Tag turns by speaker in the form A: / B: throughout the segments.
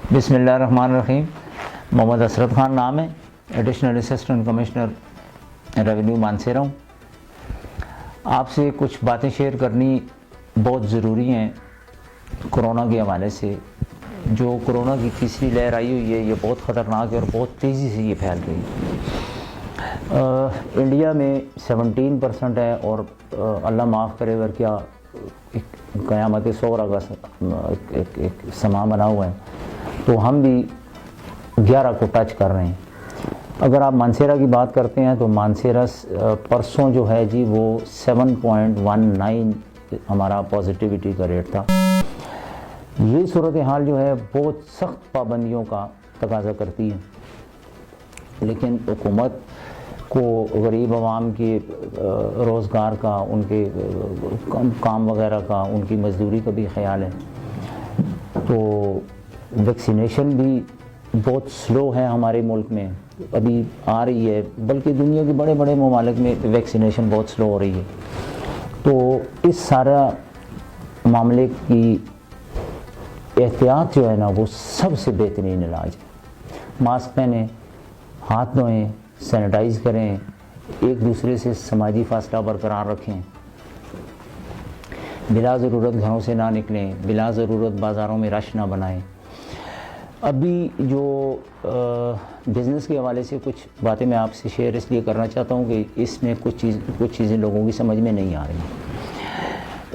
A: बिस्मिल्लाहिर्रहमानिर्रहीम। मोहम्मद असरत ख़ान नाम है, additional assistant commissioner revenue Mansehra हूँ। आपसे कुछ बातें शेयर करनी बहुत ज़रूरी हैं कोरोना के हवाले से। जो कोरोना की तीसरी लहर आई हुई है, ये बहुत ख़तरनाक है और बहुत तेज़ी से ये फैल रही है। इंडिया में 17% है और अल्लाह माफ़ करे अगर क्या क़यामत सोरा का एक समा बना हुआ है, तो हम भी 11 को टच कर रहे हैं। अगर आप मानसेरा की बात करते हैं तो मानसेरा परसों जो है जी वो 7.19 हमारा पॉजिटिविटी का रेट था। ये सूरत हाल जो है बहुत सख्त पाबंदियों का तकाज़ा करती है, लेकिन हुकूमत को गरीब आवाम के रोज़गार का, उनके काम वगैरह का, उनकी मजदूरी का भी ख्याल है। तो वैक्सीनेशन भी बहुत स्लो है हमारे मुल्क में, अभी आ रही है, बल्कि दुनिया के बड़े बड़े ममालिक में वैक्सीनेशन बहुत स्लो हो रही है। तो इस सारा मामले की एहतियात जो है ना, वो सबसे बेहतरीन इलाज है। मास्क पहने, हाथ धोएं, सैनिटाइज़ करें, एक दूसरे से समाजी फासला बरकरार रखें, बिला ज़रूरत घरों से ना निकलें, बिला ज़रूरत बाज़ारों में रश ना बनाएं। अभी जो बिज़नेस के हवाले से कुछ बातें मैं आपसे शेयर इसलिए करना चाहता हूँ कि इसमें कुछ चीज़ें लोगों की समझ में नहीं आ रही।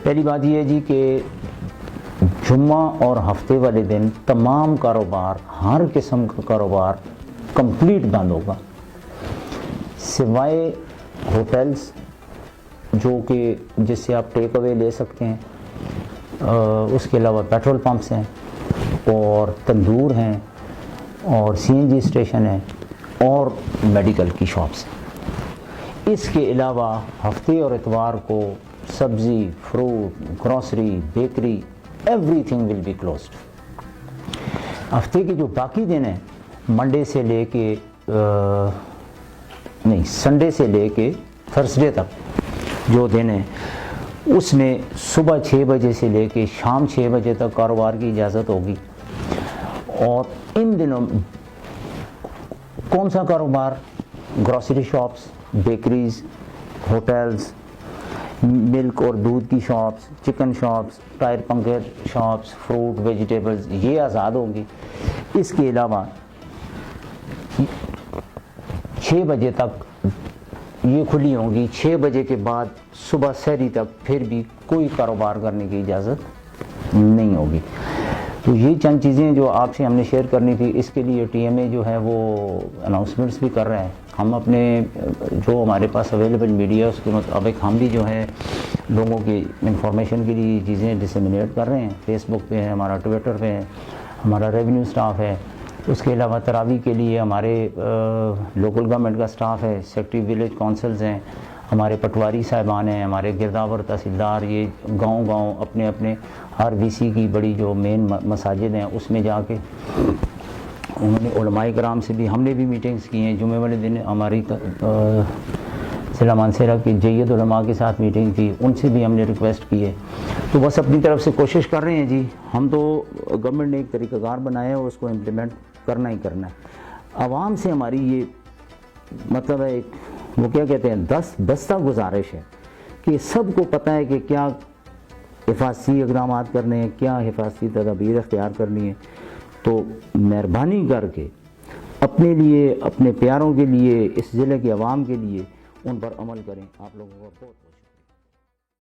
A: पहली बात यह है जी कि जुम्मा और हफ्ते वाले दिन तमाम कारोबार, हर किस्म का कारोबार कंप्लीट बंद होगा, सिवाय होटल्स जो कि जिससे आप टेक अवे ले सकते हैं, उसके अलावा पेट्रोल पंप्स हैं और तंदूर हैं और सीएनजी स्टेशन है और मेडिकल की शॉप्स हैं। इसके अलावा हफ्ते और इतवार को सब्ज़ी, fruit, grocery, bakery, everything will be closed. हफ्ते के जो बाकी दिन हैं, मंडे से लेके संडे से लेके थर्सडे तक जो दिन है, उसमें सुबह 6 बजे से लेके शाम 6 बजे तक कारोबार की इजाज़त होगी। और इन दिनों कौन सा कारोबार? Grocery shops, bakeries, hotels, milk और दूध की shops, chicken shops, tyre puncture shops, fruit, vegetables, ये आज़ाद होंगी। इसके अलावा 6 बजे तक ये खुली होंगी। 6 बजे के बाद सुबह सहरी तक फिर भी कोई कारोबार करने की इजाज़त नहीं होगी। तो ये चंद चीज़ें जो आपसे हमने शेयर करनी थी, इसके लिए टीएमए जो है वो अनाउंसमेंट्स भी कर रहे हैं। हम अपने जो हमारे पास अवेलेबल मीडिया उसके मुताबिक हम भी जो है लोगों की इंफॉर्मेशन के लिए चीज़ें डिसेमिनेट कर रहे हैं। फेसबुक पे है हमारा, ट्विटर पे है हमारा, रेवेन्यू स्टाफ है। उसके अलावा तरावी के लिए हमारे लोकल गवर्नमेंट का स्टाफ है, सेक्रेटरी विलेज काउंसिल्स हैं, हमारे पटवारी साहिबान हैं, हमारे गिरदावर तहसीलदार, ये गांव-गांव अपने अपने हर वीसी की बड़ी जो मेन मसाजिद हैं उसमें जाके उन्होंने उलमाए कराम से भी हमने भी मीटिंग्स की हैं। जुमे वाले दिन हमारी ज़िला मानसेरा की जय्यद उलमा के साथ मीटिंग थी, उनसे भी हमने रिक्वेस्ट की है। तो बस अपनी तरफ से कोशिश कर रहे हैं जी। हम तो गवर्नमेंट ने एक तरीक़ाकार बनाया है और उसको इम्प्लीमेंट करना ही करना है। आवाम से हमारी ये मतलब है, वो क्या कहते हैं, दस्ता गुजारिश है कि सबको पता है कि क्या हिफाजती इक़दामात करने हैं, क्या हिफाजती तदाबीर अख्तियार करनी है। तो मेहरबानी करके अपने लिए, अपने प्यारों के लिए, इस ज़िले के अवाम के लिए उन पर अमल करें। आप लोगों का बहुत बहुत